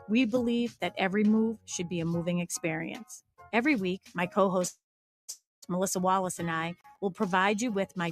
We believe that every move should be a moving experience. Every week, my co-host Melissa Wallace and I will provide you with my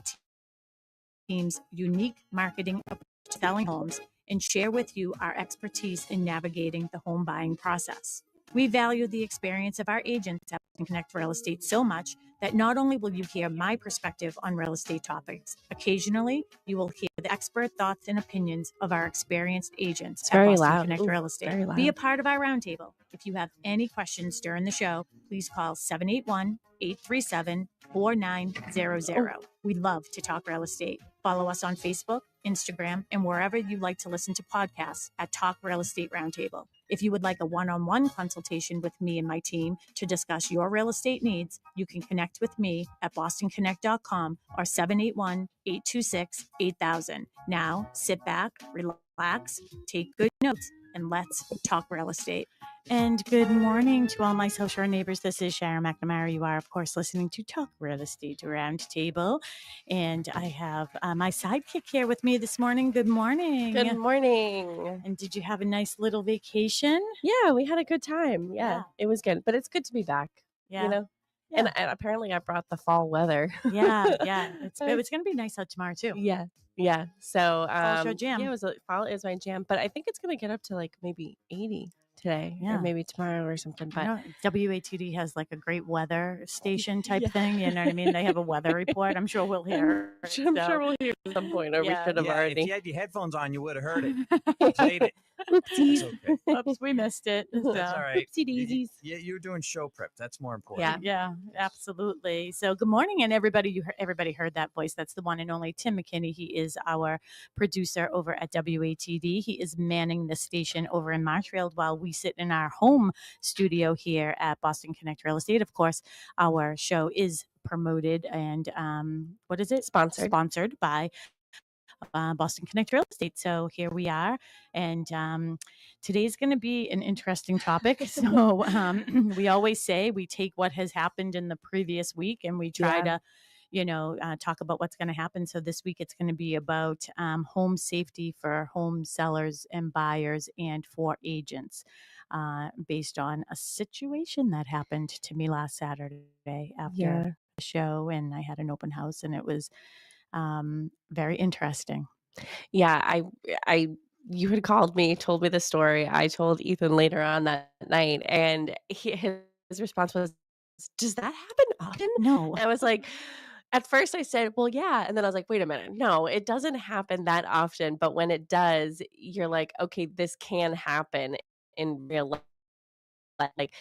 team's unique marketing approach to selling homes and share with you our expertise in navigating the home buying process. We value the experience of our agents at Connect Real Estate so much that not only will you hear my perspective on real estate topics, occasionally you will hear the expert thoughts and opinions of our experienced agents at Boston Connect Real Estate. Be a part of our roundtable. If you have any questions during the show, please call 781-837-4900. We love to talk real estate. Follow us on Facebook, Instagram, and wherever you like to listen to podcasts at Talk Real Estate Roundtable. If you would like a one-on-one consultation with me and my team to discuss your real estate needs, you can connect with me at bostonconnect.com or 781-826-8000. Now, sit back, relax, take good notes, and let's talk real estate. And good morning to all my social neighbors. This is Sharon McNamara. You are, of course, listening to Talk Real Estate Roundtable. And I have my sidekick here with me this morning. Good morning. Good morning. And did you have a nice little vacation? Yeah, we had a good time. Yeah, it was good. But it's good to be back, Yeah. you know? Yeah. And apparently I brought the fall weather. Yeah. It's going to be nice out tomorrow, too. Yeah. So Fall's your jam. Yeah, fall is my jam. But I think it's going to get up to like maybe 80 today or maybe tomorrow or something. But WATD has like a great weather station type thing. You know what I mean? They have a weather report. I'm sure we'll hear. I'm sure we'll hear at some point, or we should have already. If you had your headphones on, you would have heard it. Played it. Oopsies. Okay. Oops, we missed it. So. That's all right. Oopsie daisies. You were doing show prep. That's more important. Yeah, absolutely. So good morning, and everybody heard that voice. That's the one and only Tim McKinney. He is our producer over at WATD. He is manning the station over in Marshfield while we sit in our home studio here at Boston Connect Real Estate. Of course, our show is promoted and sponsored by Boston Connect Real Estate. So here we are, and today's going to be an interesting topic. So we always say we take what has happened in the previous week and we try to talk about what's going to happen. So this week it's going to be about home safety for home sellers and buyers and for agents, based on a situation that happened to me last Saturday after the show, and I had an open house, and it was very interesting. Yeah, you had called me, told me the story. I told Ethan later on that night, and his response was, "Does that happen often?" No. I was like, at first I said, "Well, yeah," and then I was like, "Wait a minute, no, it doesn't happen that often." But when it does, you're like, "Okay, this can happen in real life." Like,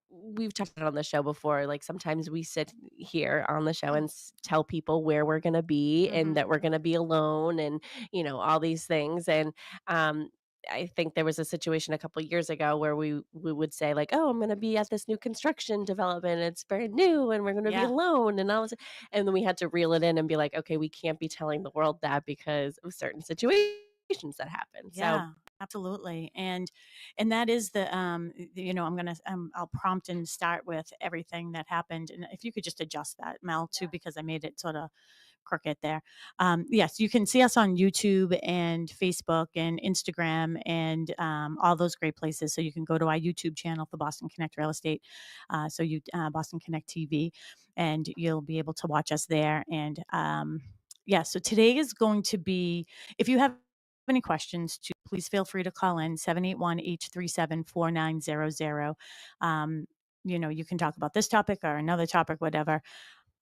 we've talked about it on the show before. Like, sometimes we sit here on the show and tell people where we're going to be and that we're going to be alone and, all these things. And I think there was a situation a couple of years ago where we would say like, "Oh, I'm going to be at this new construction development. It's brand new and we're going to be alone." And and then we had to reel it in and be like, "Okay, we can't be telling the world that because of certain situations that happen." Yeah. So absolutely. And that is the, I'll prompt and start with everything that happened. And if you could just adjust that, Mel, too, because I made it sort of crooked there. Yes, you can see us on YouTube and Facebook and Instagram and all those great places. So you can go to our YouTube channel for Boston Connect Real Estate. Boston Connect TV, and you'll be able to watch us there. And so today is going to be, if you have any questions, please feel free to call in 781-837-4900. You can talk about this topic or another topic, whatever.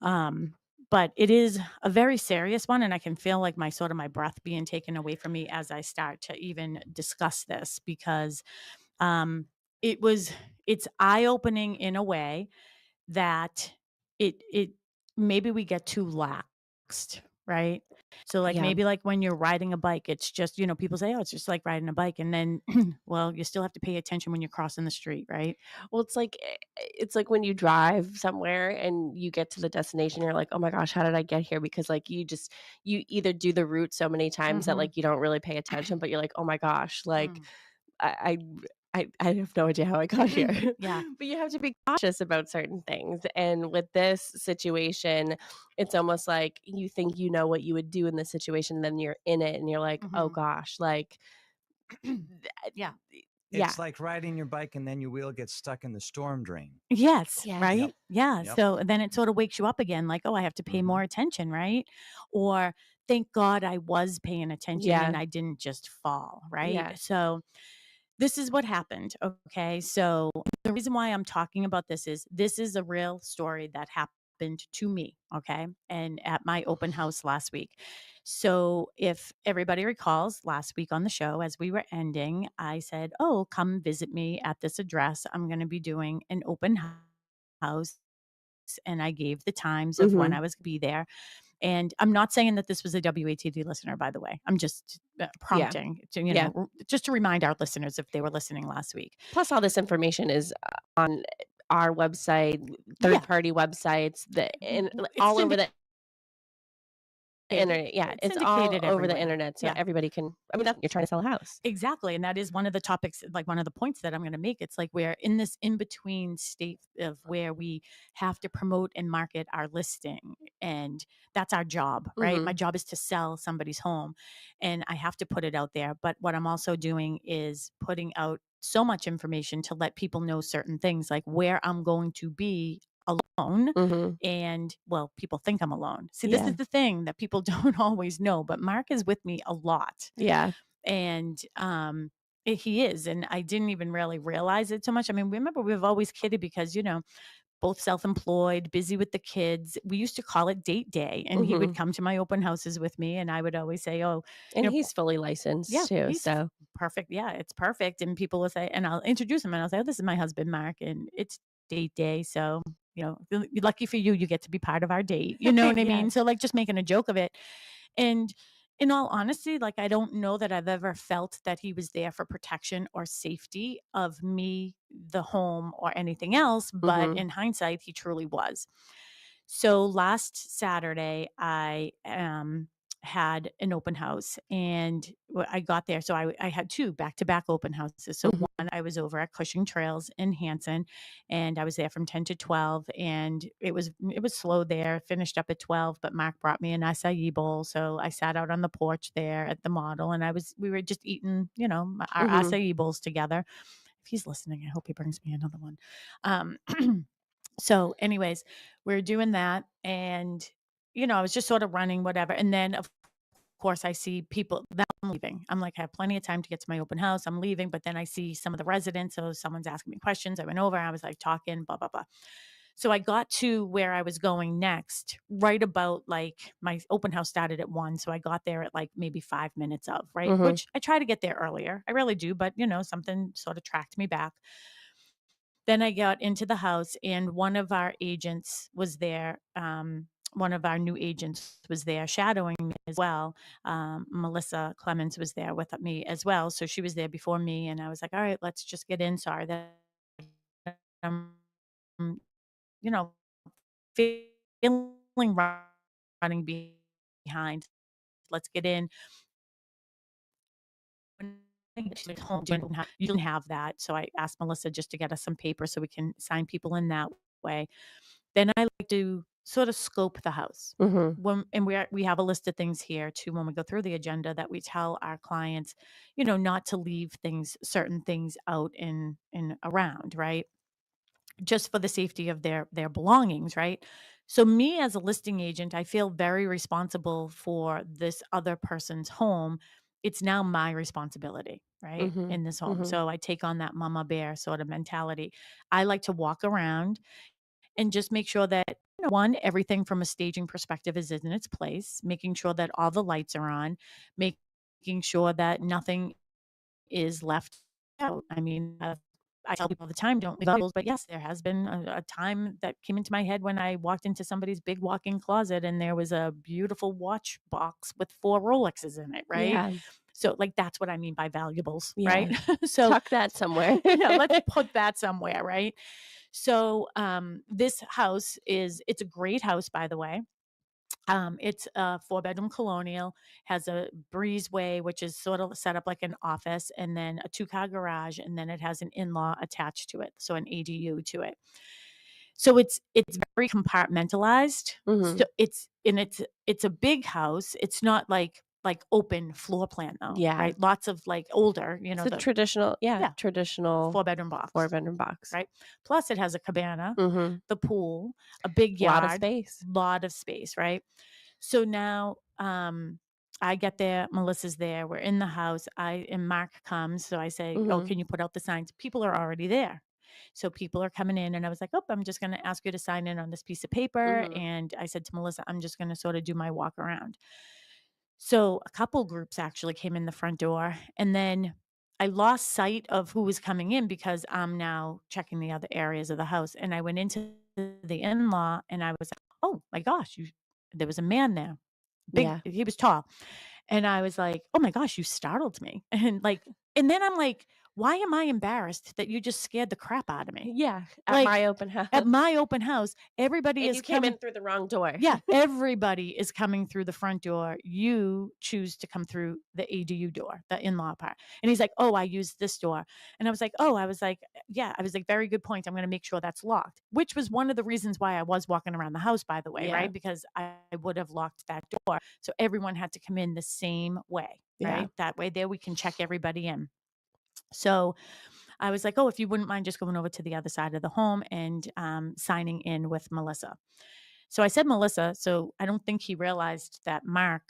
But it is a very serious one, and I can feel like my breath being taken away from me as I start to even discuss this, because it's eye-opening in a way that it maybe we get too laxed, right? So maybe like when you're riding a bike, it's just, people say, "Oh, it's just like riding a bike." And then, well, you still have to pay attention when you're crossing the street, right? Well, it's like when you drive somewhere and you get to the destination, you're like, "Oh my gosh, how did I get here?" Because like you either do the route so many times that like you don't really pay attention, but you're like, "Oh my gosh, like I have no idea how I got here." Yeah. But you have to be cautious about certain things. And with this situation, it's almost like you think you know what you would do in this situation, then you're in it and you're like, "Oh gosh, like It's like riding your bike and then your wheel gets stuck in the storm drain. Yes, Yes. right? Yep. Yeah. Yep. So then it sort of wakes you up again, like, oh, I have to pay more attention, right? Or thank God I was paying attention Yeah. and I didn't just fall, right? Yeah. So this is what happened. Okay. So the reason why I'm talking about this is a real story that happened to me. Okay. And at my open house last week. So if everybody recalls last week on the show, as we were ending, I said, oh, come visit me at this address. I'm going to be doing an open house. And I gave the times of when I was going to be there. And I'm not saying that this was a WATD listener, by the way. I'm just prompting to, just to remind our listeners if they were listening last week. Plus, all this information is on our website, third-party websites, all over the internet. Yeah, it's all over the internet, so everybody can. I mean, you're trying to sell a house. Exactly. And that is one of the topics, like one of the points that I'm going to make. It's like we're in this in-between state of where we have to promote and market our listing. And that's our job, right? My job is to sell somebody's home and I have to put it out there. But what I'm also doing is putting out so much information to let people know certain things, like where I'm going to be alone. And well, people think I'm alone. See, this is the thing that people don't always know, but Mark is with me a lot. Yeah. And he is. And I didn't even really realize it so much. I mean, remember, we've always kidded because, both self-employed, busy with the kids. We used to call it date day. And he would come to my open houses with me. And I would always say, oh, and he's fully licensed too. So perfect. Yeah, it's perfect. And people will say, and I'll introduce him and I'll say, oh, this is my husband, Mark. And it's date day. So, lucky for you, you get to be part of our date. You know what I mean? So like just making a joke of it. And in all honesty, like I don't know that I've ever felt that he was there for protection or safety of me, the home, or anything else. But in hindsight, he truly was. So last Saturday, I had an open house and I got there. So I had two back-to-back open houses. So one, I was over at Cushing Trails in Hanson and I was there from 10 to 12 and it was slow there, finished up at 12, but Mark brought me an acai bowl. So I sat out on the porch there at the model and we were just eating, our acai bowls together. If he's listening, I hope he brings me another one. So anyways, we're doing that and, I was just sort of running whatever. And then of course I see people that I'm leaving. I'm like, I have plenty of time to get to my open house. I'm leaving, but then I see some of the residents. So someone's asking me questions. I went over, I was like talking, blah, blah, blah. So I got to where I was going next, right about like my open house started at 1. So I got there at like maybe 5 minutes of, right? Which I try to get there earlier. I really do. But something sort of tracked me back. Then I got into the house and one of our agents was there. One of our new agents was there shadowing me as well. Melissa Clemens was there with me as well. So she was there before me. And I was like, all right, let's just get in. Sorry that I'm, feeling running behind. Let's get in. She's home. You don't have that. So I asked Melissa just to get us some paper so we can sign people in that way. Then I like to sort of scope the house. And we have a list of things here too when we go through the agenda that we tell our clients, not to leave certain things out in around, right? Just for the safety of their belongings, right? So me as a listing agent, I feel very responsible for this other person's home. It's now my responsibility, right? In this home. So I take on that mama bear sort of mentality. I like to walk around and just make sure that, one, everything from a staging perspective is in its place, making sure that all the lights are on, making sure that nothing is left out. I mean, I tell people all the time, don't leave valuables, but yes, there has been a time that came into my head when I walked into somebody's big walk-in closet and there was a beautiful watch box with 4 Rolexes in it, right? Yeah. So like, that's what I mean by valuables, right? So tuck that somewhere. let's put that somewhere, right? So this house it's a great house, by the way. It's a 4-bedroom colonial, has a breezeway, which is sort of set up like an office, and then a 2-car garage, and then it has an in-law attached to it, so an ADU to it. So it's very compartmentalized. So it's a big house. It's not like like open floor plan though. Yeah. Right. Lots of like older, It's the a traditional, yeah, traditional 4-bedroom box. 4-bedroom box. Right. Plus it has a cabana, Mm-hmm. the pool, a big A yard, lot of space. right? So now I get there, Melissa's there, we're in the house. And Mark comes. So I say, oh, Mm-hmm. can you put out the signs? People are already there. So people are coming in, and I was like, oh, I'm just going to ask you to sign in on this piece of paper. Mm-hmm. And I said to Melissa, I'm just going to sort of do my walk around. So a couple groups actually came in the front door, and then I lost sight of who was coming in because I'm now checking the other areas of the house. And I went into the in-law, and I was like, oh my gosh, there was a man there. Big, Yeah. he was tall. And I was like, oh my gosh, you startled me. And then I'm like, why am I embarrassed that you just scared the crap out of me? Yeah. At Like, my open house. At my open house, everybody And is you came coming in through the wrong door. Yeah, everybody is coming through the front door. You choose to come through the ADU door, the in-law part. And he's like, oh, I used this door. And I was like, very good point. I'm going to make sure that's locked, which was one of the reasons why I was walking around the house, by the way, Yeah. right? Because I would have locked that door. So everyone had to come in the same way, right? Yeah. That way there we can check everybody in. So I was like, oh, if you wouldn't mind just going over to the other side of the home and signing in with Melissa. So I said Melissa, so I don't think he realized that Mark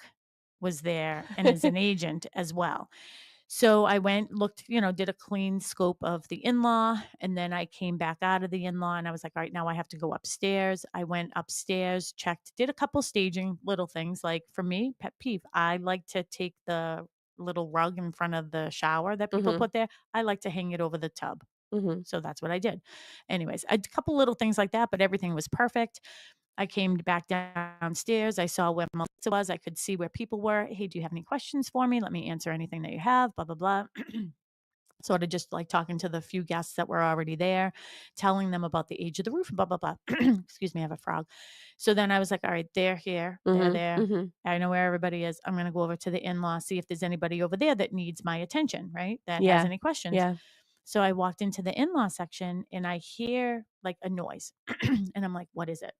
was there and is an agent as well. So I went, looked, did a clean scope of the in-law, and then I came back out of the in-law, and I was like, all right, now I have to go upstairs. I went upstairs, checked, did a couple staging little things. Like for me, pet peeve, I like to take the little rug in front of the shower that people Mm-hmm. put there. I like to hang it over the tub. Mm-hmm. So that's what I did. Anyways, I did a couple little things like that, but everything was perfect. I came back downstairs. I saw where Melissa was. I could see where people were. Hey, do you have any questions for me? Let me answer anything that you have, blah, blah, blah. Sort of just like talking to the few guests that were already there, telling them about the age of the roof, blah, blah, blah. Excuse me, I have a frog. So then I was like, all right, they're here. They're Mm-hmm. there. Mm-hmm. I know where everybody is. I'm going to go over to the in-law, see if there's anybody over there that needs my attention, right? That Yeah. has any questions. Yeah. So I walked into the in-law section and I hear like a noise and I'm like, what is it?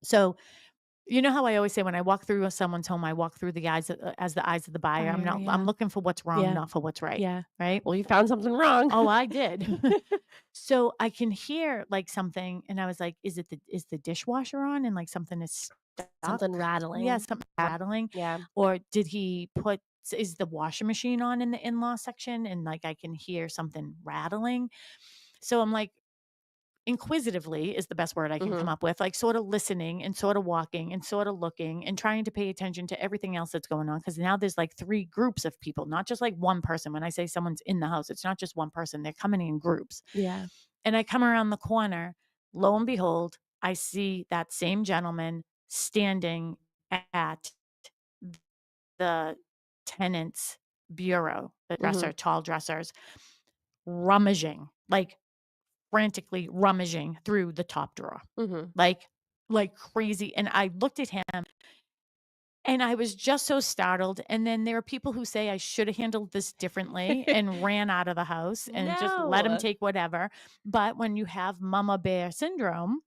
So you know how I always say when I walk through someone's home, I walk through the eyes as the eyes of the buyer. I'm looking for what's wrong, Yeah. not for what's right. Yeah. Right. Well, you found something wrong. Oh, I did. So I can hear like something, and I was like, is the dishwasher on and like something is stuck? Something rattling. Yeah, something rattling. Yeah. Or is the washing machine on in the in-law section, and like I can hear something rattling. So I'm like, inquisitively is the best word I can come up with, like sort of listening and sort of walking and sort of looking and trying to pay attention to everything else that's going on. Because now there's like 3 groups of people, not just like one person. When I say someone's in the house, it's not just one person. They're coming in groups. Yeah. And I come around the corner, lo and behold, I see that same gentleman standing at the tenant's bureau, the dresser, tall dressers, rummaging, like frantically rummaging through the top drawer, like crazy. And I looked at him and I was just so startled. And then there are people who say I should have handled this differently and ran out of the house and just let him take whatever. But when you have mama bear syndrome,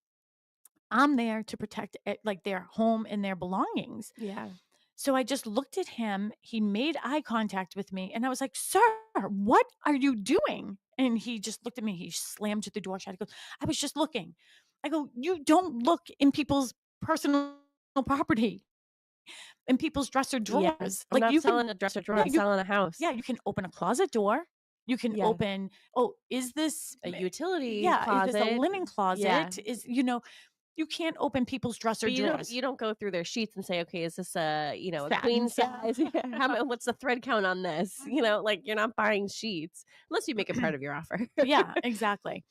I'm there to protect like their home and their belongings. Yeah. So I just looked at him. He made eye contact with me. And I was like, sir, what are you doing? And he just looked at me. He slammed the door shut. He goes, I was just looking. I go, you don't look in people's personal property, in people's dresser drawers. Yeah. Like I'm not you selling can, a dresser drawer. I'm selling a house. yeah, you can open a closet door. You can open, is this a utility closet? Is this a closet? linen closet? Yeah. You can't open people's dresser drawers. You don't go through their sheets and say, okay, is this a Satin, queen size? What's the thread count on this? Like you're not buying sheets unless you make it part of your offer. Yeah, exactly.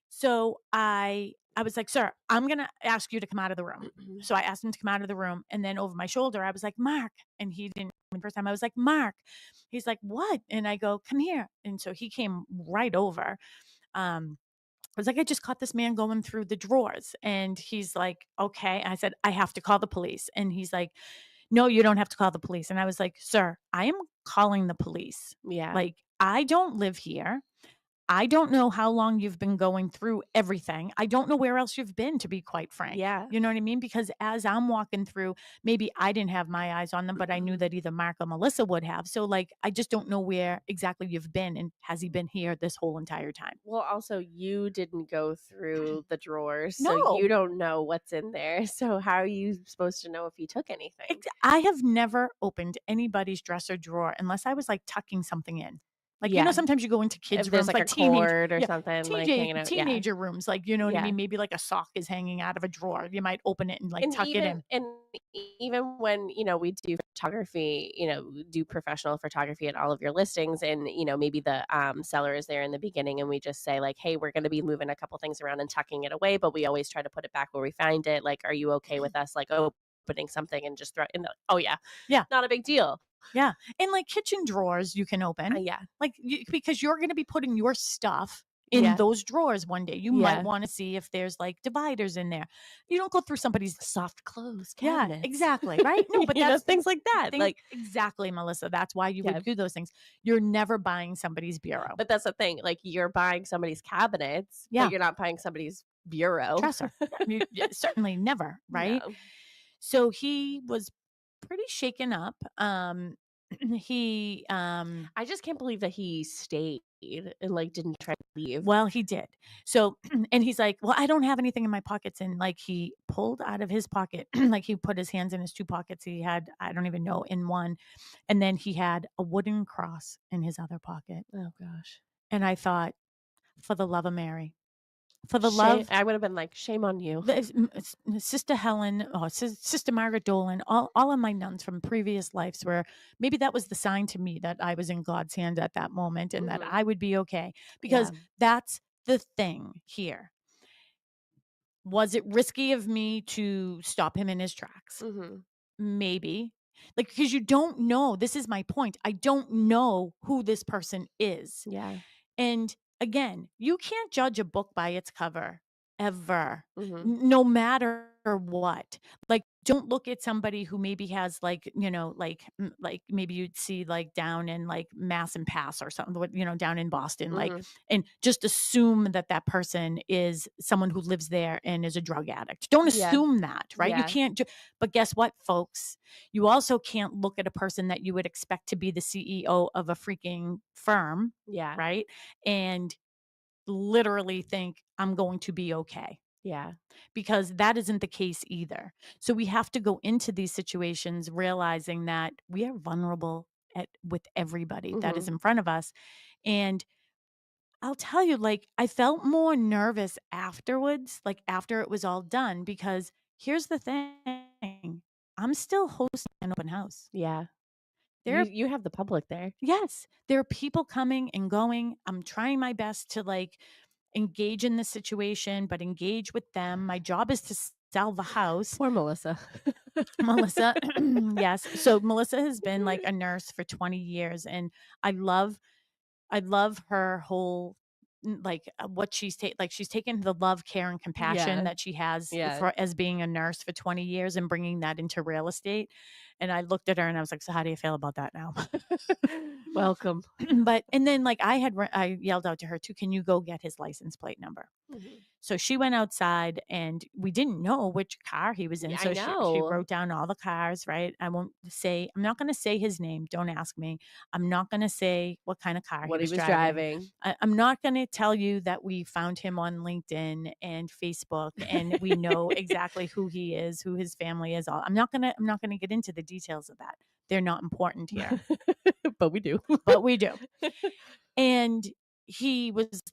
So I was like, sir, I'm going to ask you to come out of the room. So I asked him to come out of the room. And then over my shoulder, I was like, Mark. And he didn't. The first time I was like, Mark. He's like, what? And I go, come here. And so he came right over. I was like, I just caught this man going through the drawers. And he's like, okay. And I said, I have to call the police. And he's like, no, you don't have to call the police. And I was like, sir, I am calling the police. Yeah. Like, I don't live here. I don't know how long you've been going through everything. I don't know where else you've been, to be quite frank. Yeah. You know what I mean? Because as I'm walking through, maybe I didn't have my eyes on them, but I knew that either Mark or Melissa would have. So like, I just don't know where exactly you've been. And has he been here this whole entire time? Well, also, you didn't go through the drawers, so No. you don't know what's in there. So how are you supposed to know if he took anything? I have never opened anybody's dresser drawer unless I was like tucking something in. Like, you know, Yeah. sometimes you go into kids' If there's rooms, like a cord or yeah, something like hanging out. Yeah. teenager rooms, like, you know what I Yeah. mean? Maybe like a sock is hanging out of a drawer. You might open it and like tuck it in. And even when, we do photography, do professional photography at all of your listings, and, maybe the seller is there in the beginning and we just say like, hey, we're going to be moving a couple things around and tucking it away, but we always try to put it back where we find it. Like, are you okay with us like opening something and just throw it in? Oh yeah. Yeah. Not a big deal. Yeah. And like kitchen drawers you can open. Yeah. Like, because you're going to be putting your stuff in those drawers one day. You might want to see if there's like dividers in there. You don't go through somebody's soft clothes cabinets. Yeah, exactly. Right. No, but that's things like that. Like, exactly, Melissa. That's why you would do those things. You're never buying somebody's bureau. But that's the thing. Like, you're buying somebody's cabinets, but you're not buying somebody's bureau. Dresser. Certainly never. Right. No. So he was pretty shaken up. I just can't believe that he stayed and like didn't try to leave. Well, he did. So, and he's like, well, I don't have anything in my pockets. And like, he pulled out of his pocket, like he put his hands in his two pockets. He had, I don't even know, in one. And then he had a wooden cross in his other pocket. Oh gosh. And I thought, for the love of Mary, for the Shame, love, I would have been like, shame on you. Sister Helen, Sister Margaret Dolan, all of my nuns from previous lives, where maybe that was the sign to me that I was in God's hand at that moment and that I would be okay. Because that's the thing here. Was it risky of me to stop him in his tracks? Maybe. Like, because you don't know. This is my point. I don't know who this person is. Yeah. And again, you can't judge a book by its cover ever, no matter what. Like, don't look at somebody who maybe has like, like maybe you'd see like down in like Mass and Pass or something, down in Boston, like, and just assume that that person is someone who lives there and is a drug addict. Don't assume that, right? You can't. But guess what, folks? You also can't look at a person that you would expect to be the CEO of a freaking firm, right? And literally think I'm going to be okay. Yeah. Because that isn't the case either. So we have to go into these situations realizing that we are vulnerable with everybody that is in front of us. And I'll tell you, like, I felt more nervous afterwards, like after it was all done, because here's the thing. I'm still hosting an open house. Yeah. You have the public there. Yes. There are people coming and going. I'm trying my best to like engage in the situation, but engage with them. My job is to sell the house. Poor Melissa. Melissa. Yes. So Melissa has been like a nurse for 20 years, and I love her whole like what she's she's taken the love, care, and compassion that she has for as being a nurse for 20 years and bringing that into real estate. And I looked at her and I was like, so how do you feel about that now? Welcome. And then like I yelled out to her too, can you go get his license plate number? So she went outside and we didn't know which car he was in. So she wrote down all the cars, right? I'm not going to say his name. Don't ask me. I'm not going to say what kind of car he was driving. I'm not going to tell you that we found him on LinkedIn and Facebook and we know exactly who he is, who his family is. I'm not going to get into the details of that. They're not important here. But we do. And he was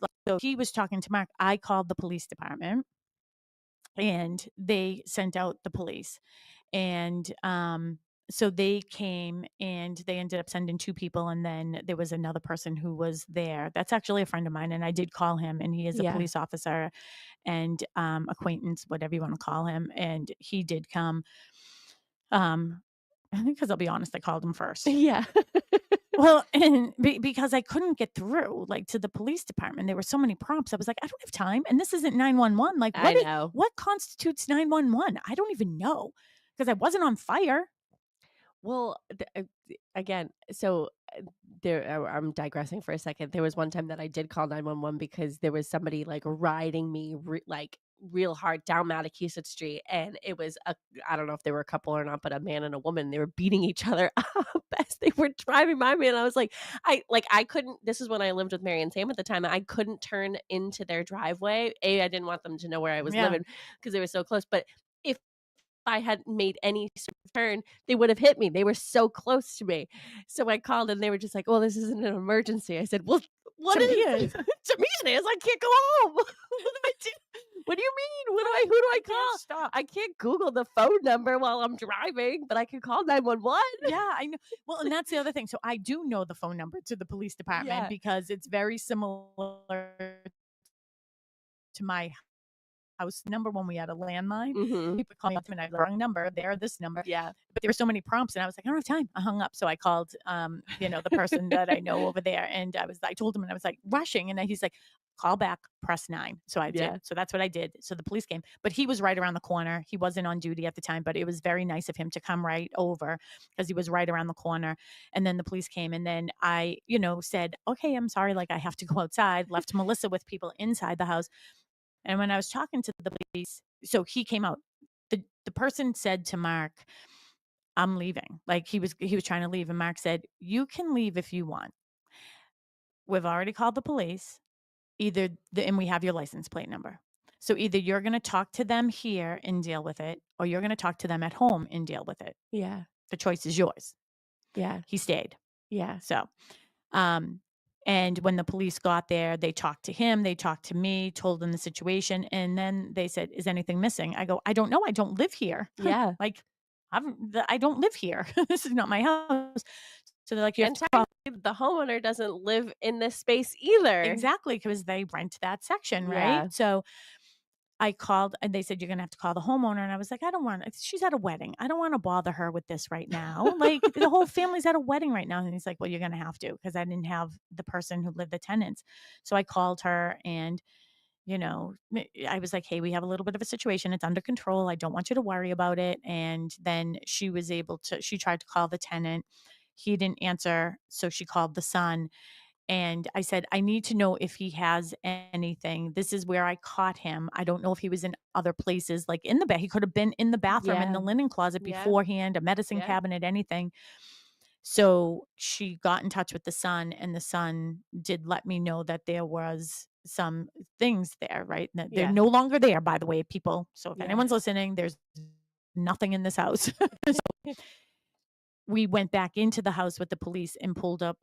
talking to Mark. I called the police department and they sent out the police. And so they came and they ended up sending 2 people. And then there was another person who was there. That's actually a friend of mine. And I did call him, and he is a police officer and acquaintance, whatever you want to call him. And he did come. Because I'll be honest, I called him first. Yeah. Well, and because I couldn't get through like to the police department. There were so many prompts. I was like, I don't have time. And this isn't 911. Like, what constitutes 911? I don't even know, because I wasn't on fire. Well, again, so I'm digressing for a second. There was one time that I did call 911 because there was somebody like riding me like real hard down Massachusetts Street, and it was I don't know if they were a couple or not, but a man and a woman. They were beating each other up as they were driving by me, and I was like, I couldn't. This is when I lived with Mary and Sam at the time. I couldn't turn into their driveway. I didn't want them to know where I was living because they were so close. But if I had made any sort of turn, they would have hit me. They were so close to me. So I called and they were just like, well, this isn't an emergency. I said, well, what To is me it? it is. To me it is. I can't go home. What do I do? What do you mean? Who do I call? Stop. I can't Google the phone number while I'm driving, but I can call 911. Yeah, I know. Well, and that's the other thing. So I do know the phone number to the police department because it's very similar to my house number when we had a landline. Mm-hmm. People call me up and I have the wrong number. They're this number. Yeah. But there were so many prompts and I was like, I don't have time. I hung up. So I called the person that I know over there, and I told him, and I was like rushing, and he's like, call back, press 9. So I did. So that's what I did. So the police came, but he was right around the corner. He wasn't on duty at the time, but it was very nice of him to come right over because he was right around the corner. And then the police came, and then I, said, okay, I'm sorry. Like I have to go outside, left Melissa with people inside the house. And when I was talking to the police, so he came out. The person said to Mark, I'm leaving. Like he was trying to leave. And Mark said, you can leave if you want. We've already called the police. And we have your license plate number. So either you're going to talk to them here and deal with it, or you're going to talk to them at home and deal with it. Yeah. The choice is yours. Yeah. He stayed. Yeah. So, and when the police got there, they talked to him, they talked to me, told them the situation. And then they said, is anything missing? I go, I don't know. I don't live here. Yeah. Like, I don't live here. This is not my house. So they're like, you have to call. The homeowner doesn't live in this space either. Exactly, because they rent that section, right? Yeah. So I called and they said, you're going to have to call the homeowner. And I was like, she's at a wedding. I don't want to bother her with this right now. Like the whole family's at a wedding right now. And he's like, well, you're going to have to, because I didn't have the person who lived the tenants. So I called her and, I was like, hey, we have a little bit of a situation. It's under control. I don't want you to worry about it. And then she tried to call the tenant. He didn't answer. So she called the son. And I said, I need to know if he has anything. This is where I caught him. I don't know if he was in other places, like in the bed. He could have been in the bathroom, in the linen closet beforehand, a medicine cabinet, anything. So she got in touch with the son, and the son did let me know that there was some things there, right? They're no longer there, by the way, people. So if anyone's listening, there's nothing in this house. So we went back into the house with the police and pulled up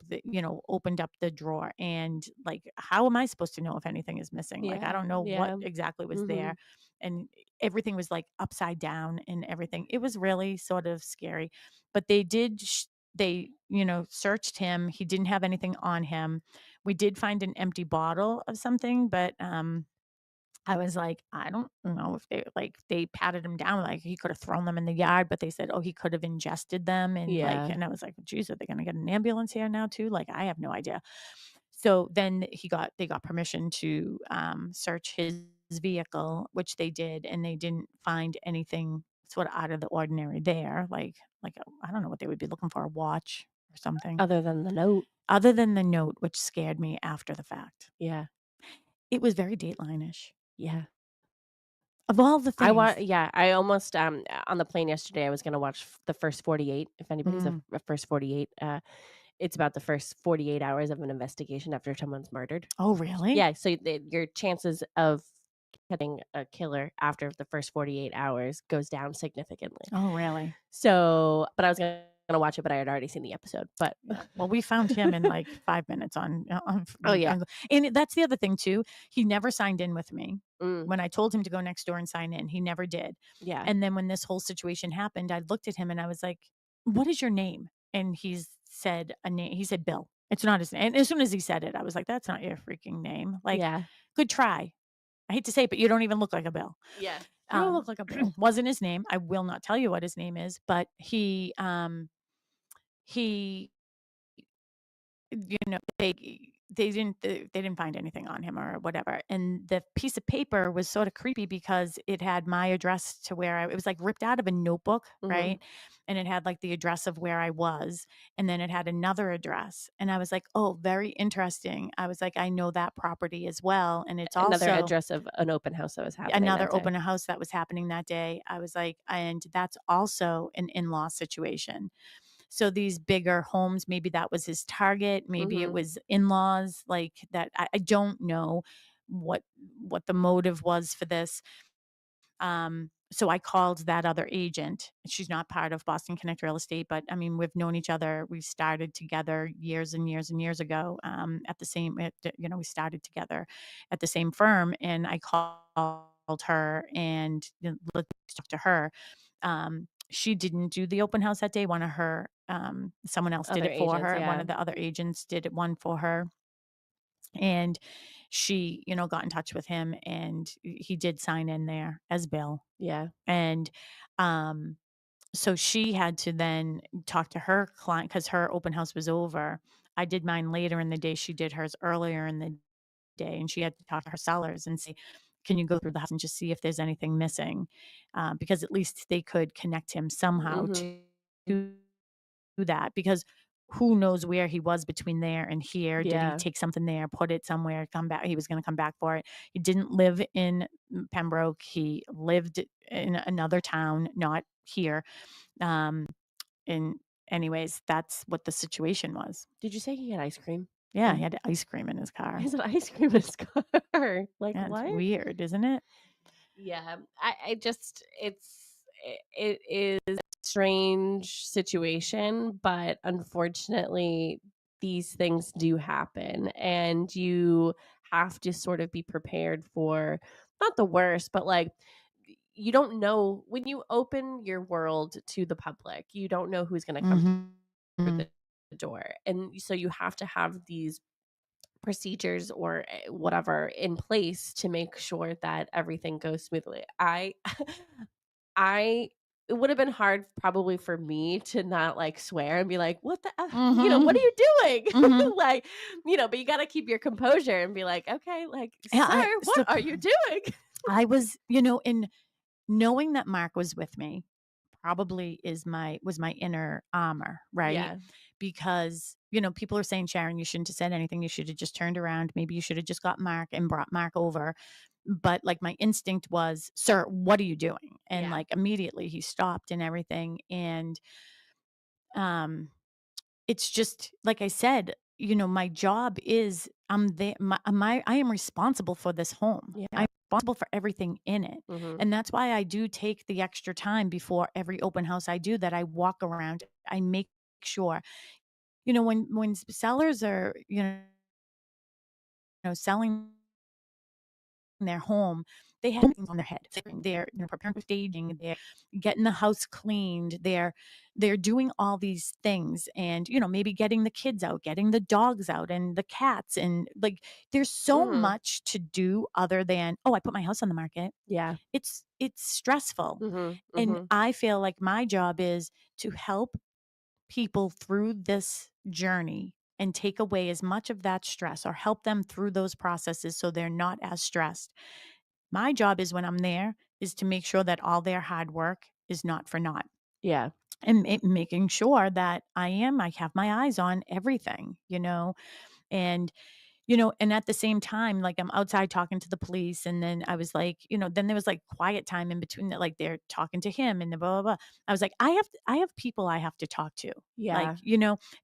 opened up the drawer, and like, how am I supposed to know if anything is missing? Like, I don't know what exactly was there. And everything was like upside down and everything. It was really sort of scary, but they did, searched him. He didn't have anything on him. We did find an empty bottle of something, but, I was like, I don't know if they patted him down, like he could have thrown them in the yard, but they said, oh, he could have ingested them. And and I was like, geez, are they going to get an ambulance here now too? Like, I have no idea. So then they got permission to search his vehicle, which they did. And they didn't find anything sort of out of the ordinary there. Like, I don't know what they would be looking for, a watch or something. Other than the note, which scared me after the fact. Yeah. It was very Dateline-ish. Yeah. Of all the things. I almost, on the plane yesterday, I was going to watch the first 48. If anybody's a first 48, it's about the first 48 hours of an investigation after someone's murdered. Oh, really? Yeah. So your chances of catching a killer after the first 48 hours goes down significantly. Oh, really? So, but I was going to watch it, but I had already seen the episode. But well, we found him in like 5 minutes on oh yeah. And that's the other thing too. He never signed in with me. When I told him to go next door and sign in, he never did. Yeah. And then when this whole situation happened, I looked at him and I was like, what is your name? And he said a name. He said Bill. It's not his name. And as soon as he said it, I was like, that's not your freaking name. Like, good try. I hate to say it, but you don't even look like a Bill. Yeah. You don't look like a Bill. Wasn't his name. I will not tell you what his name is, but he they didn't find anything on him or whatever. And the piece of paper was sort of creepy because it had my address to where it was like ripped out of a notebook, right? And it had like the address of where I was, and then it had another address. And I was like, oh, very interesting. I was like, I know that property as well. And it's Another also address of an open house that was happening another that day. open house that was happening that day. I was like, and that's also an in-law situation. So these bigger homes, maybe that was his target. Maybe it was in-laws like that. I don't know what the motive was for this. So I called that other agent. She's not part of Boston Connect Real Estate, but I mean, we've known each other. We started together years and years and years ago at the same, we started together at the same firm. And I called her and let's talk to her. She didn't do the open house that day. One of her, someone else did Other it for agents, her. One yeah. of the other agents did it one for her. And she, got in touch with him and he did sign in there as Bill. Yeah. And so she had to then talk to her client because her open house was over. I did mine later in the day. She did hers earlier in the day, and she had to talk to her sellers and say, can you go through the house and just see if there's anything missing? Because at least they could connect him somehow to that, because who knows where he was between there and here. Did he Yeah. take something there, put it somewhere, come back? He was going to come back for it. He didn't live in Pembroke. He lived in another town, not here. And anyways, that's what the situation was. Did you say he had ice cream? Yeah, he had ice cream in his car. He has an ice cream in his car. Like, Yeah, it's what? weird, isn't it? Yeah, I just it is a strange situation, but unfortunately these things do happen, and you have to sort of be prepared for not the worst, but like you don't know when you open your world to the public, you don't know who's going to come through Mm-hmm. the door. And so you have to have these procedures or whatever in place to make sure that everything goes smoothly. I it would have been hard probably for me to not like swear and be like, what the what are you doing? Mm-hmm. Like, but you got to keep your composure and be like, okay, like, Yeah, sir, what are you doing? I was, in knowing that Mark was with me probably was my inner armor, right? Yeah. Because, people are saying, Sharon, you shouldn't have said anything. You should have just turned around. Maybe you should have just got Mark and brought Mark over. But like my instinct was, sir, what are you doing? And Yeah. like immediately he stopped and everything. And it's just like I said, my job is I'm there. I am responsible for this home. Yeah. I'm responsible for everything in it. And that's why I do take the extra time before every open house I do, that I walk around. I make sure, when sellers are, selling their home, they have things on their head. They're preparing for staging. They're getting the house cleaned. They're doing all these things, and maybe getting the kids out, getting the dogs out, and the cats, and like there's so much to do other than, oh, I put my house on the market. Yeah. It's stressful, and I feel like my job is to help people through this journey and take away as much of that stress, or help them through those processes so they're not as stressed. My job is, when I'm there, is to make sure that all their hard work is not for naught. Yeah. And making sure that I have my eyes on everything, and and at the same time, like I'm outside talking to the police, and then I was like, then there was like quiet time in between that, like they're talking to him and the blah, blah, blah. I was like, I have people I have to talk to. Yeah. Like,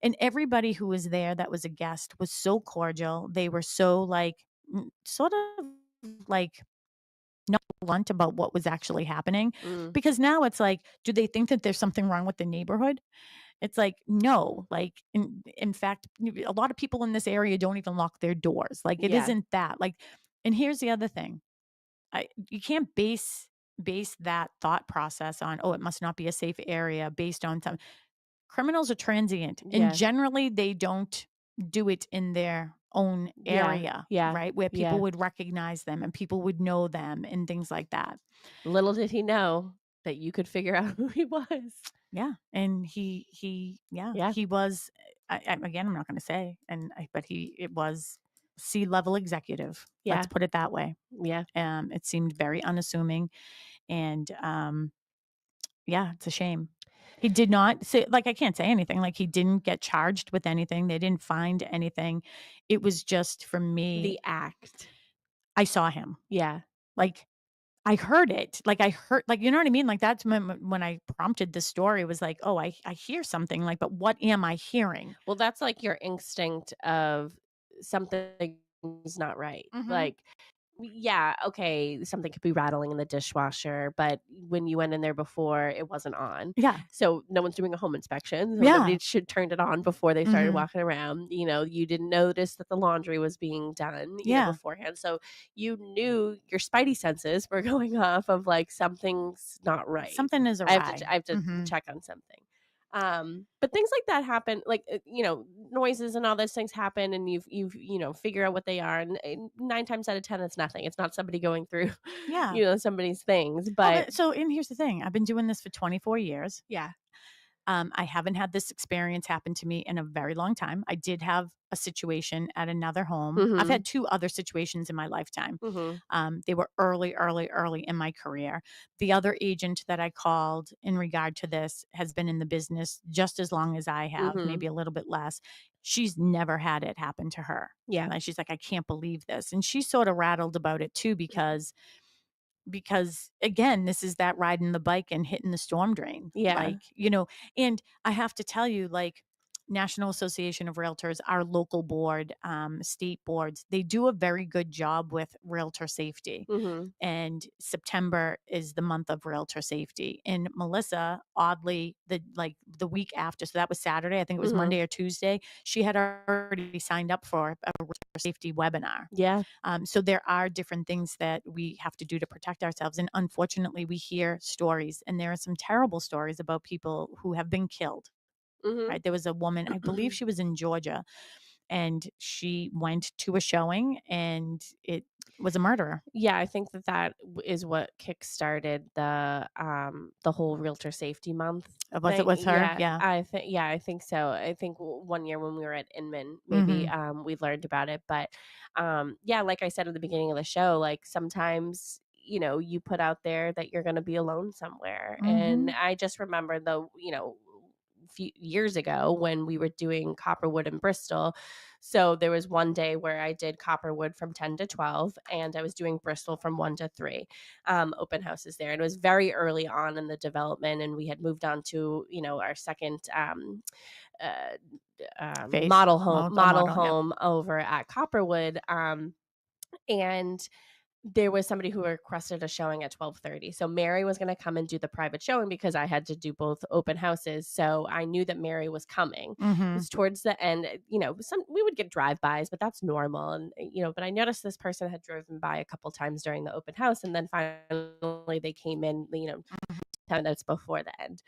and everybody who was there that was a guest was so cordial. They were so like, sort of like not blunt about what was actually happening. Because now it's like, do they think that there's something wrong with the neighborhood? It's like, no, like in fact, a lot of people in this area don't even lock their doors. Like it Yeah. isn't that like, and here's the other thing. You can't base that thought process on, oh, it must not be a safe area based on some. Criminals are transient, Yeah. and generally they don't do it in their own area, Yeah. right? Where people Yeah. would recognize them and people would know them and things like that. Little did he know that you could figure out who he was. Yeah. And he was again, I'm not going to say, but it was C-level executive. Let's Yeah. put it that way. Yeah. It seemed very unassuming, and yeah, it's a shame. He did not say, like, I can't say anything. Like, he didn't get charged with anything. They didn't find anything. It was just, for me, The act. I saw him. Yeah. Like, I heard it. Like, you know what I mean? Like, that's when I prompted the story, it was like, oh, I hear something, like, but what am I hearing? Well, that's like your instinct of something's not right. Mhm. Like, yeah, okay, something could be rattling in the dishwasher, but when you went in there before, it wasn't on. Yeah. So no one's doing a home inspection. So Yeah. nobody should turn it on before they started Mhm. walking around. You didn't notice that the laundry was being done, Yeah. beforehand. So you knew your spidey senses were going off of like something's not right. Something is I have awry. to I have to Mhm. check on something. But things like that happen, like, noises and all those things happen, and you've figure out what they are, and 9 times out of 10 it's nothing. It's not somebody going through Yeah. somebody's things, Well, but and here's the thing. I've been doing this for 24 years. yeah. I haven't had this experience happen to me in a very long time. I did have a situation at another home. I've Mhm. had 2 other situations in my lifetime. Mhm. They were early in my career. The other agent that I called in regard to this has been in the business just as long as I have, Mhm. maybe a little bit less. She's never had it happen to her. Yeah. Like, she's like, I can't believe this. And she's sort of rattled about it too, because again, this is that riding the bike and hitting the storm drain. Yeah. Like, and I have to tell you, like, National Association of Realtors, our local board, state boards, they do a very good job with realtor safety. Mhm. And September is the month of realtor safety. And Melissa, oddly, the week after, so that was Saturday, I think it was Mhm. Monday or Tuesday, she had already signed up for a realtor safety webinar. Yeah. So there are different things that we have to do to protect ourselves. And unfortunately, we hear stories, and there are some terrible stories about people who have been killed. Mhm. Right? There was a woman, I believe she was in Georgia, and she went to a showing, and it was a murderer. Yeah, I think that is what kickstarted the whole realtor safety month Was it thing. with her? Yeah, Yeah. I think so. I think one year when we were at Inman, maybe Mhm. we learned about it. But yeah, like I said at the beginning of the show, like sometimes you put out there that you're going to be alone somewhere, and Mhm. I just remember few years ago when we were doing Copperwood in Bristol. So there was one day where I did Copperwood from 10 to 12, and I was doing Bristol from 1 to 3, open houses there. And it was very early on in the development, and we had moved on to, our second uh, Face. model Yep. home over at Copperwood. And there was somebody who requested a showing at 12:30. So Mary was going to come and do the private showing because I had to do both open houses. So I knew that Mary was coming. It Mhm. was towards the end, we would get drive-bys, but that's normal. And but I noticed this person had driven by a couple times during the open house, and then finally they came in, 10 minutes before the end.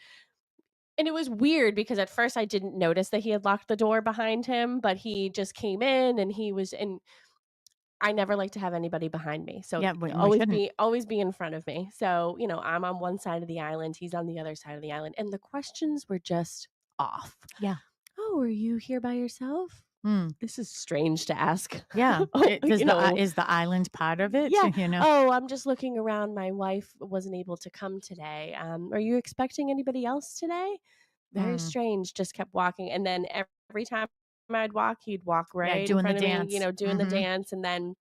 And it was weird because at first I didn't notice that he had locked the door behind him, but he just came in, and I never like to have anybody behind me. So Yeah, we shouldn't. always be in front of me. So, I'm on one side of the island, he's on the other side of the island, and the questions were just off. Yeah. "Oh, are you here by yourself? Mm. This is strange to ask." Yeah. Oh, Is the island part of it? yeah. You know. "Oh, I'm just looking around. My wife wasn't able to come today. Are you expecting anybody else today?" Very Mm. strange. Just kept walking, and then every time I'd walk, he'd walk Yeah, right in doing the front of me, dance. doing the Mhm. dance, and then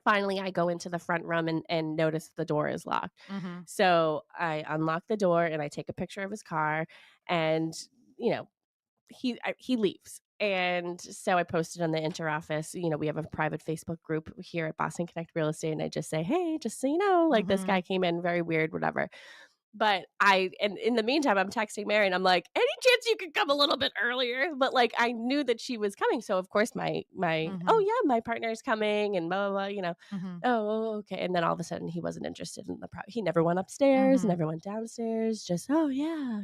finally I go into the front room and notice the door is locked. Mhm. So I unlock the door and I take a picture of his car, and he leaves. And so I posted on the interoffice, we have a private Facebook group here at Boston Connect Real Estate, and I just say, "Hey, just so you know, like this guy Mhm. came in very weird, whatever." But and in the meantime, I'm texting Mary and I'm like, "Any chance you could come a little bit earlier?" But like I knew that she was coming. So of course oh Mhm. yeah, my partner's coming and blah blah blah. Mhm. Oh, okay. And then all of a sudden he wasn't interested in he never went upstairs, Mhm. never went downstairs, just oh yeah,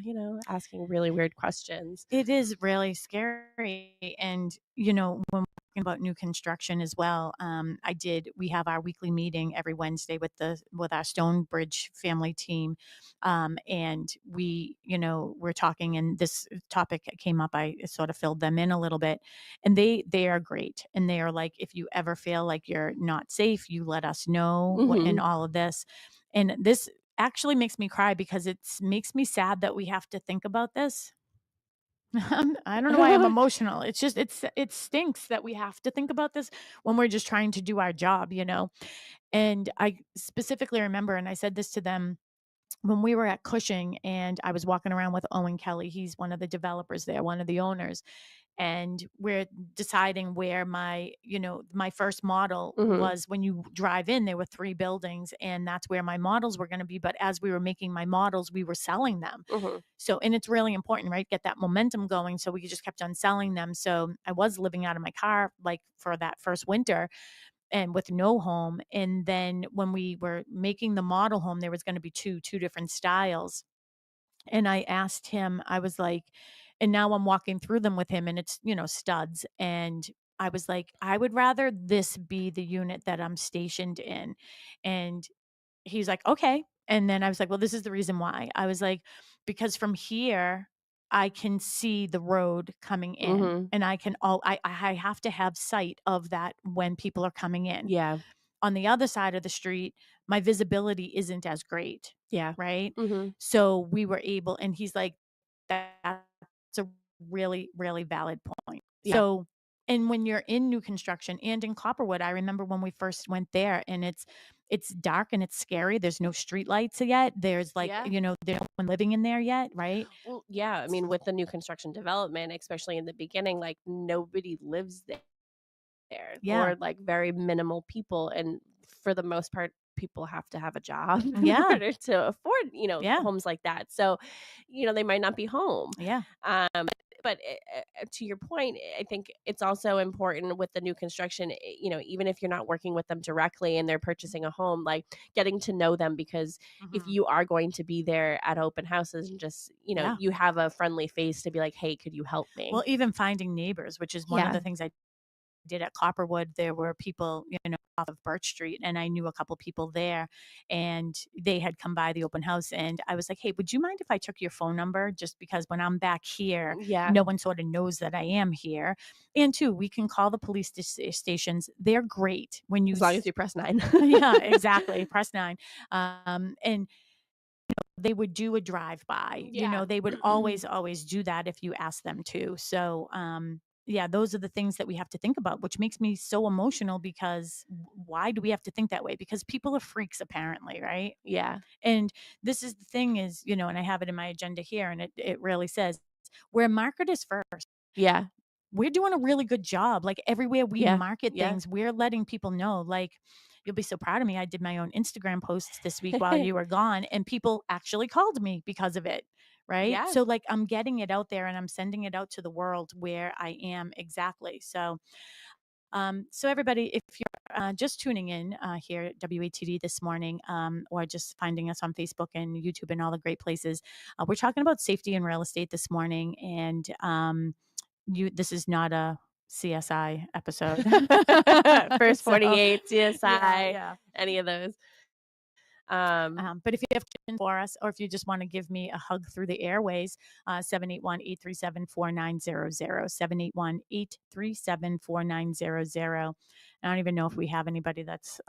asking really weird questions. It is really scary. And, when about new construction as well. We have our weekly meeting every Wednesday with our Stonebridge family team. And we're talking, and this topic came up. I sort of filled them in a little bit, and they are great. And they are like, if you ever feel like you're not safe, you let us know in all of this. And this actually makes me cry because it makes me sad that we have to think about this. I don't know why I'm emotional. It's just, it stinks that we have to think about this when we're just trying to do our job, And I specifically remember, and I said this to them when we were at Cushing, and I was walking around with Owen Kelly. He's one of the developers there, one of the owners. And we're deciding where my first model was. When you drive in, there were 3 buildings, and that's where my models were going to be. But as we were making my models, we were selling them. So, and it's really important, right? Get that momentum going. So we just kept on selling them. So I was living out of my car, like for that first winter, and with no home. And then when we were making the model home, there was going to be two different styles. And I asked him, I was like, and now I'm walking through them with him, and it's, studs. And I was like, I would rather this be the unit that I'm stationed in. And he's like, okay. And then I was like, well, this is the reason why. I was like, because from here, I can see the road coming in, and I have to have sight of that when people are coming in. Yeah. On the other side of the street, my visibility isn't as great. Yeah. Right. So we were able, and he's like, that's a really, really valid point. Yeah. So, and when you're in new construction and in Copperwood, I remember when we first went there, and it's dark and it's scary. There's no street lights yet. There's like, there's no one living in there yet. Right. Well, yeah. I mean, with the new construction development, especially in the beginning, like nobody lives there. Or like very minimal people, and for the most part people have to have a job in order to afford homes like that, so they might not be home. But to your point, I think it's also important with the new construction, even if you're not working with them directly and they're purchasing a home, like getting to know them, because if you are going to be there at open houses and just you have a friendly face to be like, hey, could you help me? Well, even finding neighbors, which is one of the things I did at Copperwood. There were people, off of Birch Street, and I knew a couple people there, and they had come by the open house, and I was like, hey, would you mind if I took your phone number? Just because when I'm back here, no one sort of knows that I am here. And 2, we can call the police stations. They're great when you, as long as you press 9. Yeah, exactly. Press 9. And they would do a drive-by. They would always do that if you ask them to. So, yeah, those are the things that we have to think about, which makes me so emotional, because why do we have to think that way? Because people are freaks, apparently, right? Yeah. And this is the thing is, and I have it in my agenda here, and it really says, where marketers first. Yeah. We're doing a really good job. Like everywhere we market Yeah. things, we're letting people know, like, you'll be so proud of me. I did my own Instagram posts this week while you were gone, and people actually called me because of it. Right. Yeah. So like I'm getting it out there, and I'm sending it out to the world where I am exactly. So, so everybody, if you're just tuning in here at WATD this morning, or just finding us on Facebook and YouTube and all the great places, we're talking about safety in real estate this morning. And this is not a CSI episode. First 48, CSI, yeah. any of those. But if you have questions for us, or if you just want to give me a hug through the airways, 781-837-4900, 781-837-4900. I don't even know if we have anybody that's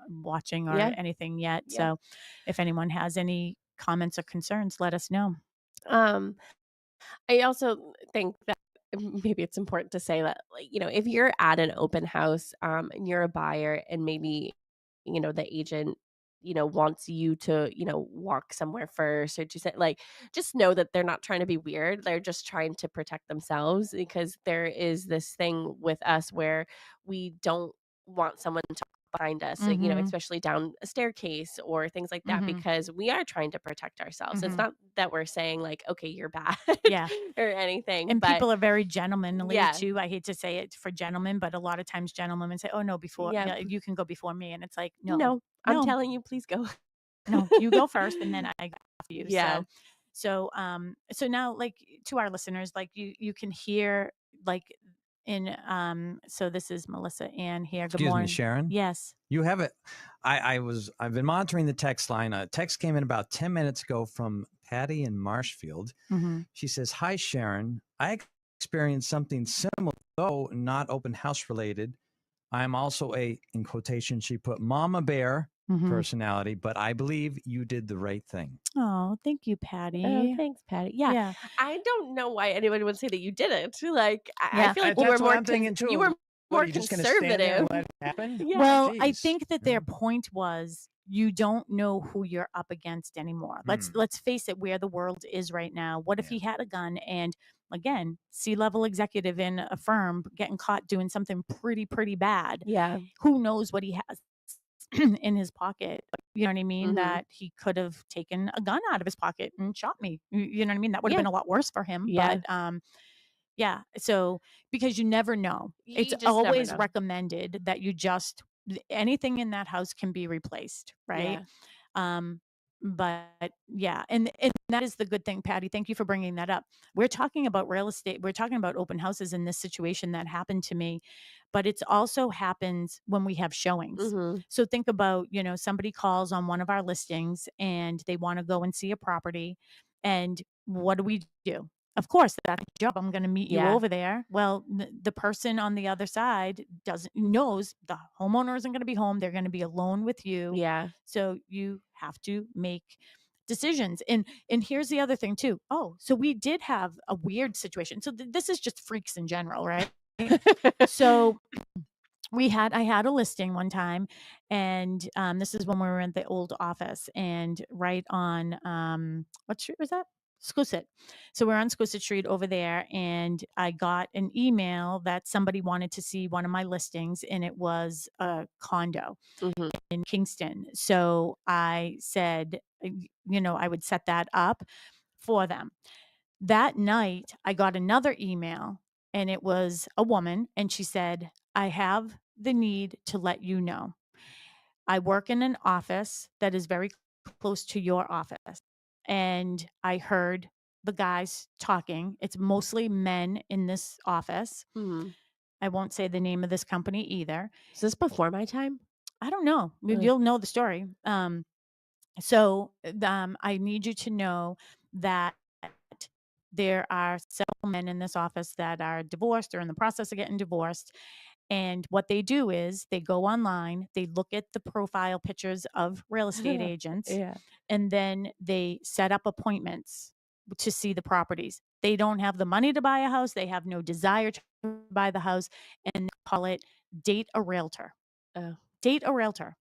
watching or anything yet. Yeah. So if anyone has any comments or concerns, let us know. I also think that maybe it's important to say that, like, if you're at an open house and you're a buyer, and maybe the agent wants you to walk somewhere first, or to say, like, just know that they're not trying to be weird. They're just trying to protect themselves, because there is this thing with us where we don't want someone to behind us, especially down a staircase or things like that, because we are trying to protect ourselves. It's not that we're saying like, okay, you're bad or anything. And but people are very gentlemanly too. I hate to say it for gentlemen, but a lot of times gentlemen say, oh no, before you can go before me. And it's like, no, I'm telling you, please go. No, you go first, and then I go after you. Yeah. So now, like, to our listeners, like you can hear, like, So this is Melissa Ann here. Good Excuse morning. me, Sharon. Yes. You have it. I've been monitoring the text line. A text came in about 10 minutes ago from Patty in Marshfield. Mm-hmm. She says, "Hi, Sharon. I experienced something similar, though not open house related. I'm also a, in quotation, she put mama bear Mm-hmm. personality, but I believe you did the right thing." Oh, thank you, Patty. Oh, thanks, Patty. Yeah. Yeah. I don't know why anybody would say that you didn't. Like, I Yeah. feel like That's what I'm thinking too. you were What, are more you just going to stand there conservative. and let it happen? Yeah. Well, I Jeez. think that their point was you don't know who you're up against anymore. Let's face it, where the world is right now. What if Yeah. he had a gun and again, C-level executive in a firm getting caught doing something pretty bad? Yeah. Who knows what he has in his pocket? You know what I mean? Mhm. That he could have taken a gun out of his pocket and shot me. You know what I mean? That would have Yeah. been a lot worse for him. Yeah. But yeah. So because you never know. You It's just never always know. recommended that you just anything in that house can be replaced, right? Yeah. But yeah, and that is the good thing, Patty. Thank you for bringing that up. We're talking about real estate. We're talking about open houses in this situation that happened to me, but it's also happens when we have showings. Mhm. So think about, somebody calls on one of our listings and they want to go and see a property. And what do? Of course, that's my job. I'm going to meet you Yeah. over there. Well, the person on the other side knows the homeowner isn't going to be home. They're going to be alone with you. Yeah. So you have to make decisions. And here's the other thing too. Oh, so we did have a weird situation. So this is just freaks in general, right? So I had a listing one time, and this is when we were in the old office, and right on what street was that? Scousett. So we're on Scousett Street over there, and I got an email that somebody wanted to see one of my listings, and it was a condo Mhm. in Kingston. So I said, I would set that up for them. That night, I got another email, and it was a woman, and she said, "I have the need to let you know. I work in an office that is very close to your office. And I heard the guys talking. It's mostly men in this office. Mhm. I won't say the name of this company either. Is this before my time? I don't know. You'll know the story. So I need you to know that there are several men in this office that are divorced or in the process of getting divorced. And what they do is they go online, they look at the profile pictures of real estate agents, Yeah. and then they set up appointments to see the properties. They don't have the money to buy a house, they have no desire to buy the house, and they call it date a realtor. Oh. Date a realtor.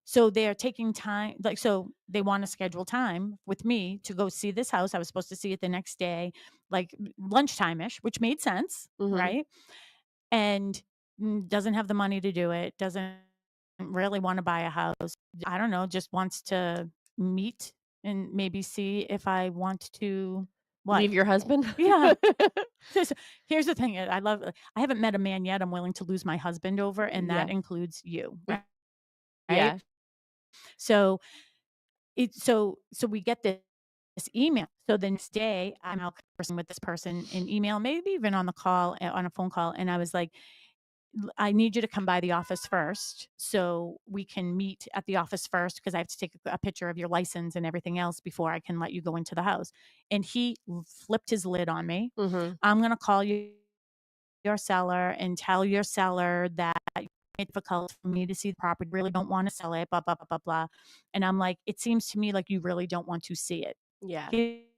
So they're taking time, so they want to schedule time with me to go see this house. I was supposed to see it the next day, like lunchtime-ish, which made sense, Mhm. right? And doesn't have the money to do it, doesn't really want to buy a house. I don't know, just wants to meet and maybe see if I want to what? Leave your husband? Yeah. Here's the thing. I haven't met a man yet I'm willing to lose my husband over, and that Yeah. includes you, right? Yeah. So we get this email. So the next day, I'm out conversing with this person in email, maybe even on the call, on a phone call, and I was like, I need you to come by the office first so we can meet at the office first because I have to take a picture of your license and everything else before I can let you go into the house. And he flipped his lid on me. Mhm. I'm going to call your seller and tell your seller that it's difficult for me to see the property, really don't want to sell it, blah, blah, blah, blah, blah. And I'm like, it seems to me like you really don't want to see it. Yeah. He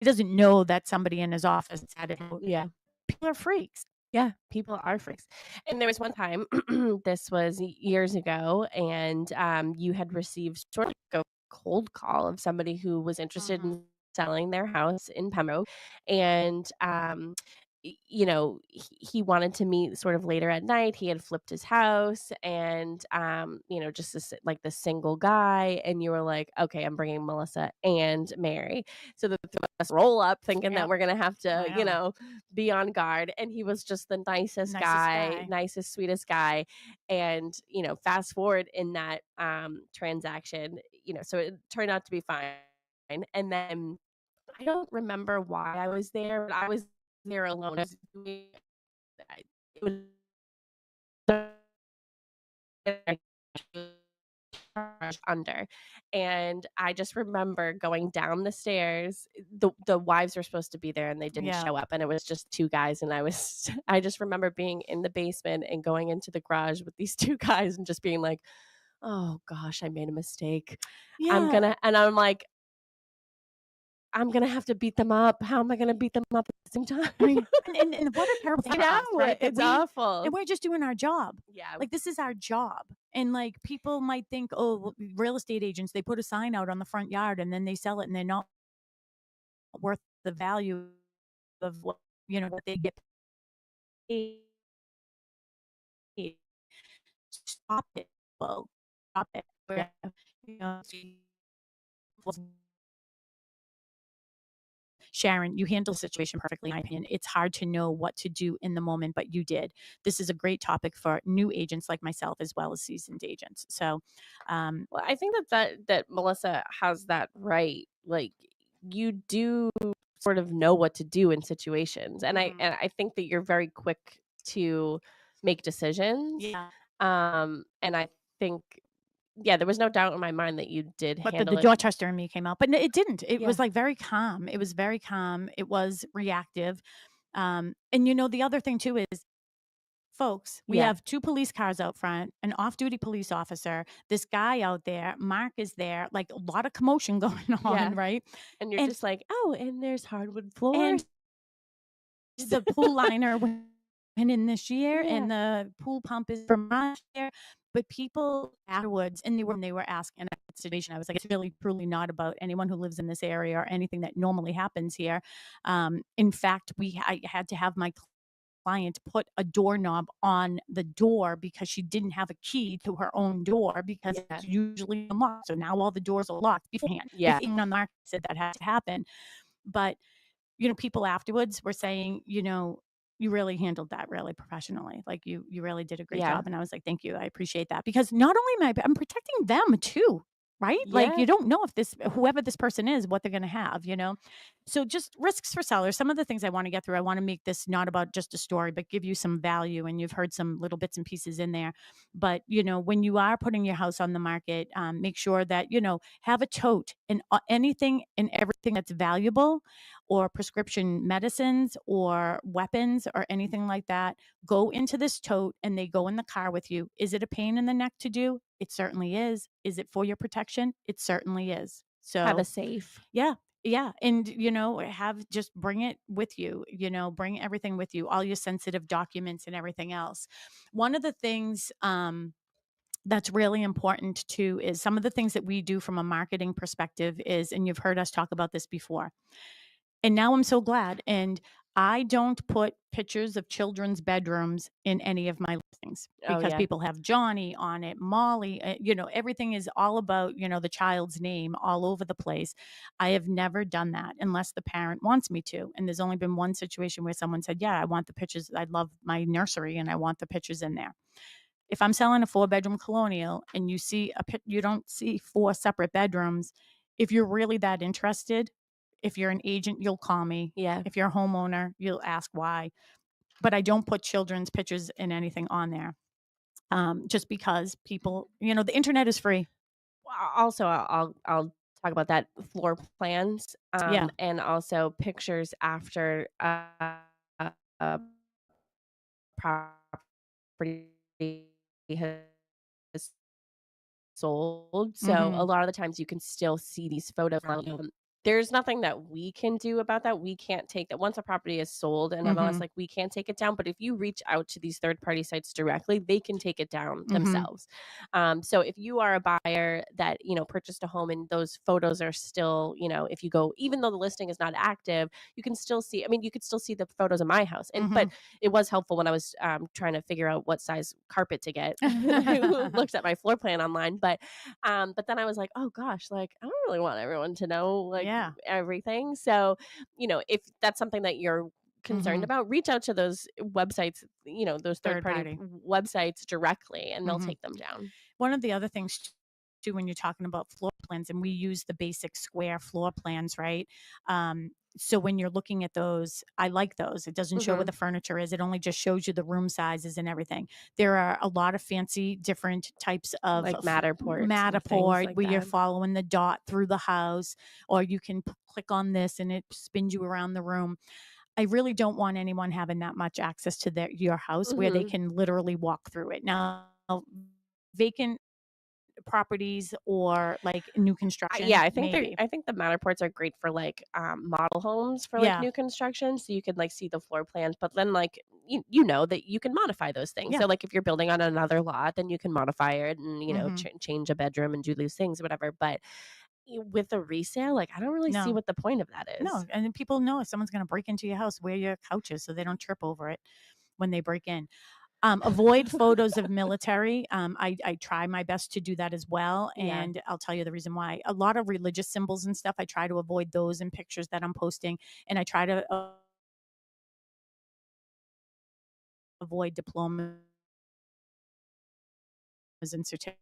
doesn't know that somebody in his office said it. Yeah. People are freaks. Yeah, people are freaks. And there was one time, this was years ago, and you had received sort of like a cold call of somebody who was interested in selling their house in Pembroke, and he wanted to meet sort of later at night. He had flipped his house, and just like the single guy, and you were like, okay, I'm bringing Melissa and Mary, so the three of us roll up thinking that Yep. we're gonna have I to know. be on guard. And he was just the nicest guy, nicest, sweetest guy. And fast forward in that transaction, so it turned out to be fine. And then I don't remember why I was there, but I was there alone. It was under, and I just remember going down the stairs. The wives were supposed to be there and they didn't Yeah. show up, and it was just two guys, and I just remember being in the basement and going into the garage with these two guys and just being like, oh gosh, I made a mistake. Yeah. I'm like, I'm gonna have to beat them up. How am I gonna beat them up at the same time? I mean, and what a terrible thing I for us, know, right? That it's awful. and we're just doing our job. Yeah. Like, this is our job. And like, people might think, oh, well, real estate agents, they put a sign out on the front yard and then they sell it and they're not worth the value of what, what they get paid. Stop it. Well, stop it. You know, Sharon, you handle the situation perfectly, in my opinion. It's hard to know what to do in the moment, but you did. This is a great topic for new agents like myself, as well as seasoned agents. So, Well, I think that Melissa has that right. Like, you do sort of know what to do in situations, and I think that you're very quick to make decisions. yeah. And I think, yeah, there was no doubt in my mind that you did But handle the it. Dorchester in me came out, but it didn't. It Yeah. was like very calm. It was very calm. It was reactive. And the other thing too is, folks, we Yeah. have 2 police cars out front, an off-duty police officer, this guy out there, Mark is there, like a lot of commotion going on, Yeah. right? And you're And just like, oh, and there's hardwood floors. and the pool liner went in this year, Yeah. and the pool pump is from last year. But people afterwards, and they were asking a situation. I was like, it's really truly not about anyone who lives in this area or anything that normally happens here. In fact, I had to have my client put a doorknob on the door because she didn't have a key to her own door because Yeah. it's usually unlocked. So now all the doors are locked beforehand. Yeah. Even on the market said that had to happen. But people afterwards were saying, you really handled that really professionally. Like, you really did a great Yeah. job. And I was like, thank you. I appreciate that, because not only I'm protecting them too, right? Like, Yeah. you don't know if whoever this person is, what they're going to have, So just risks for sellers. Some of the things I want to get through, I want to make this not about just a story, but give you some value. And you've heard some little bits and pieces in there. But, when you are putting your house on the market, make sure that, have a tote and anything and everything that's valuable, or prescription medicines or weapons or anything like that, go into this tote and they go in the car with you. Is it a pain in the neck to do? It certainly is. Is it for your protection? It certainly is. Have So a safe. yeah. Yeah. And, just bring it with you, bring everything with you, all your sensitive documents and everything else. One of the things, that's really important too, is some of the things that we do from a marketing perspective is, and you've heard us talk about this before, and now I'm so glad. And I don't put pictures of children's bedrooms in any of my listings, Oh, because yeah. people have Johnny on it, Molly, everything is all about, the child's name all over the place. I have never done that unless the parent wants me to. And there's only been one situation where someone said, yeah, I want the pictures. I love my nursery and I want the pictures in there. If I'm selling a 4-bedroom colonial and you don't see 4 separate bedrooms, if you're really that interested, if you're an agent, you'll call me. Yeah. If you're a homeowner, you'll ask why. But I don't put children's pictures and anything on there, just because people, the internet is free. Also, I'll talk about that, floor plans, Yeah. and also pictures after a property has sold. So a Mhm. lot of the times you can still see these photos. There's nothing that we can do about that. We can't take that once a property is sold in MLS, Mhm. like, we can't take it down. But if you reach out to these third-party sites directly, they can take it down Mhm. themselves. So if you are a buyer that, purchased a home and those photos are still, if you go, even though the listing is not active, you can still see, you could still see the photos of my house. And but it was helpful when I was trying to figure out what size carpet to get. I looked at my floor plan online, but then I was like, oh gosh, like, I don't really want everyone to know, like, Yeah. everything. So, if that's something that you're concerned Mhm. about, reach out to those websites, those Third third-party party. websites directly, and they'll Mhm. take them down. One of the other things too, when you're talking about floor plans, and we use the basic square floor plans, right? So when you're looking at those, I like those. It doesn't show where Mhm. the furniture is. It only just shows you the room sizes and everything. There are a lot of fancy different types of Like Matterports and things Matterport like where you're that. following the dot through the house, or you can click on this and it spins you around the room. I really don't want anyone having that much access to your house where they Mhm. can literally walk through it. Now, vacant properties or like new construction, Yeah, I think maybe. I think the Matterports are great for like model homes for like Yeah. new construction, so you can like see the floor plans. But then like you know that you can modify those things. Yeah. So like if you're building on another lot, then you can modify it and Mhm. change a bedroom and do these things, whatever. But with a resale, like I don't really see No. what the point of that is. No, and then people know if someone's going to break into your house, where your couch is so they don't trip over it when they break in. Avoid photos of military. I try my best to do that as well. Yeah. And I'll tell you the reason why. A lot of religious symbols and stuff, I try to avoid those in pictures that I'm posting. And I try to avoid diplomas and certificates.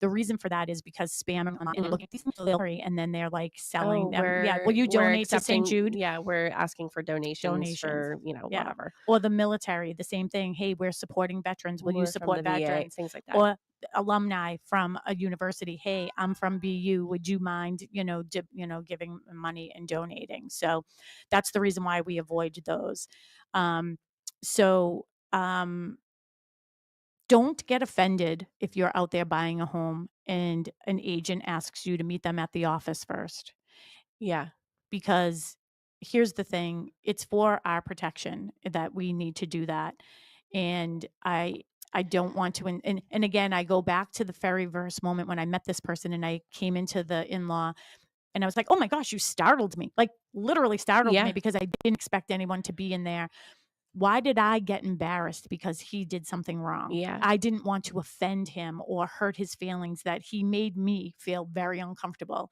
The reason for that is because spam and Mhm. looking at these military, and then they're like Oh, selling them. Yeah, will you we're donate to St. accepting. Jude? Yeah, we're asking for donations for Yeah. whatever. Or the military, the same thing. Hey, we're supporting veterans. Will you We're from the support VA, veterans? things like that. Or alumni from a university. Hey, I'm from BU. Would you mind, giving money and donating? So that's the reason why we avoid those. Um, so don't get offended if you're out there buying a home and an agent asks you to meet them at the office first. Yeah. Because here's the thing, it's for our protection that we need to do that. And I don't want to, and again, I go back to the fairy verse moment when I met this person and I came into the in-law and I was like, oh my gosh, you startled me, like literally startled Yeah. me, because I didn't expect anyone to be in there. Why did I get embarrassed because he did something wrong? Yeah. I didn't want to offend him or hurt his feelings, that he made me feel very uncomfortable.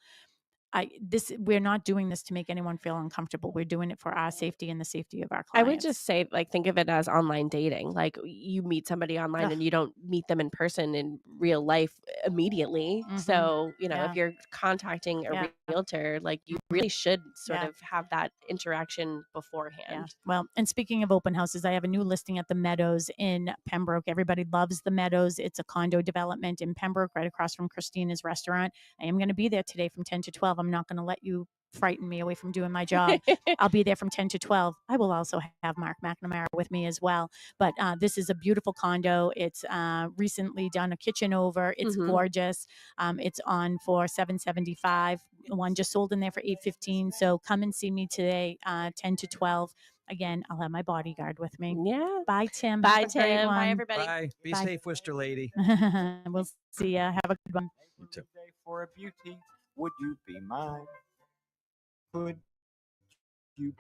We're not doing this to make anyone feel uncomfortable. We're doing it for our safety and the safety of our I clients. would just say, like, think of it as online dating. Like, you meet somebody online Ugh. and you don't meet them in person in real life immediately. Mhm. So, Yeah. if you're contacting a Yeah. realtor, like, you really should sort Yeah. of have that interaction Yeah. beforehand. Well, and speaking of open houses, I have a new listing at the Meadows in Pembroke. Everybody loves the Meadows. It's a condo development in Pembroke, right across from Christina's restaurant. I am going to be there today from 10 to 12. I'm not going to let you frighten me away from doing my job. I'll be there from 10 to 12. I will also have Mark McNamara with me as well. But this is a beautiful condo. It's recently done a kitchen over. It's Mhm. gorgeous. It's on for $775. The one just sold in there for $815. So come and see me today, 10 to 12. Again, I'll have my bodyguard with me. Yeah. Bye, Tim. Bye, Have a great Tim. Bye, one. everybody. Bye. Be Bye. safe, Worcester lady. We'll see ya. Have a good one. You too. For a beauty, would you be mine? Could you be